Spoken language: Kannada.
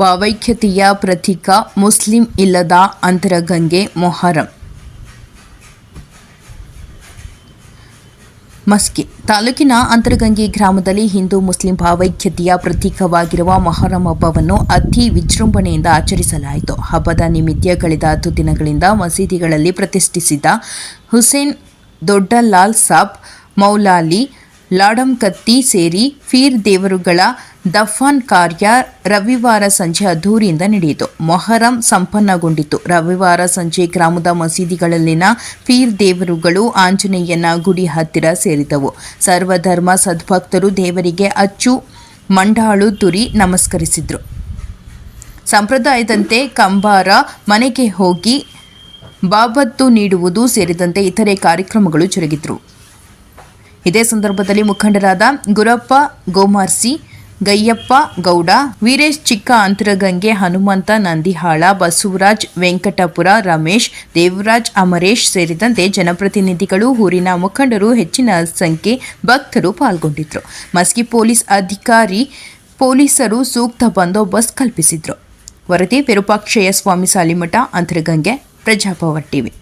ಭಾವೈಕ್ಯತೆಯ ಪ್ರತೀಕ ಮುಸ್ಲಿಂ ಇಲ್ಲದ ಅಂತರಗಂಗೆ ಮೊಹರಂ. ಮಸ್ಕಿ ತಾಲೂಕಿನ ಅಂತರಗಂಗೆ ಗ್ರಾಮದಲ್ಲಿ ಹಿಂದೂ ಮುಸ್ಲಿಂ ಭಾವೈಕ್ಯತೆಯ ಪ್ರತೀಕವಾಗಿರುವ ಮೊಹರಂ ಹಬ್ಬವನ್ನು ಅತಿ ವಿಜೃಂಭಣೆಯಿಂದ ಆಚರಿಸಲಾಯಿತು. ಹಬ್ಬದ ನಿಮಿತ್ತ ಕಳೆದ 10 ದಿನಗಳಿಂದ ಮಸೀದಿಗಳಲ್ಲಿ ಪ್ರತಿಷ್ಠಿಸಿದ್ದ ಹುಸೇನ್ ದೊಡ್ಡಲಾಲ್ ಸಾಬ್, ಮೌಲಾಲಿ, ಲಾಡಂಕತ್ತಿ ಸೇರಿ ಪೀರ್ ದೇವರುಗಳ ದಫನ್ ಕಾರ್ಯ ರವಿವಾರ ಸಂಜೆ ಅದ್ದೂರಿಯಿಂದ ನಡೆಯಿತು. ಮೊಹರಂ ಸಂಪನ್ನಗೊಂಡಿತು. ರವಿವಾರ ಸಂಜೆ ಗ್ರಾಮದ ಮಸೀದಿಗಳಲ್ಲಿನ ಪೀರ್ ದೇವರುಗಳು ಆಂಜನೇಯನ ಗುಡಿ ಹತ್ತಿರ ಸೇರಿದವು. ಸರ್ವಧರ್ಮ ಸದ್ಭಕ್ತರು ದೇವರಿಗೆ ಅಚ್ಚು ಮಂಡಾಳು ತುರಿ ನಮಸ್ಕರಿಸಿದರು. ಸಂಪ್ರದಾಯದಂತೆ ಕಂಬಾರ ಮನೆಗೆ ಹೋಗಿ ಬಾಬತ್ತು ನೀಡುವುದು ಸೇರಿದಂತೆ ಇತರೆ ಕಾರ್ಯಕ್ರಮಗಳು ಜರುಗಿದವು. ಇದೇ ಸಂದರ್ಭದಲ್ಲಿ ಮುಖಂಡರಾದ ಗುರಪ್ಪ ಗೋಮಾರ್ಸಿ, ಗಯ್ಯಪ್ಪ ಗೌಡ, ವೀರೇಶ್ ಚಿಕ್ಕ ಅಂತರಗಂಗೆ, ಹನುಮಂತ ನಂದಿಹಾಳ, ಬಸವರಾಜ್ ವೆಂಕಟಪುರ, ರಮೇಶ್, ದೇವರಾಜ್ ಅಮರೇಶ್ ಸೇರಿದಂತೆ ಜನಪ್ರತಿನಿಧಿಗಳು, ಊರಿನ ಮುಖಂಡರು, ಹೆಚ್ಚಿನ ಸಂಖ್ಯೆ ಭಕ್ತರು ಪಾಲ್ಗೊಂಡಿದ್ದರು. ಮಸ್ಕಿ ಪೊಲೀಸ್ ಅಧಿಕಾರಿ ಪೊಲೀಸರು ಸೂಕ್ತ ಬಂದೋಬಸ್ತ್ ಕಲ್ಪಿಸಿದ್ರು. ವರದಿ ವಿರೂಪಾಕ್ಷಯ್ಯ ಸ್ವಾಮಿ ಸಾಲಿಮಠ, ಅಂತರಗಂಗೆ, ಪ್ರಜಾಭವ ಟಿವಿ.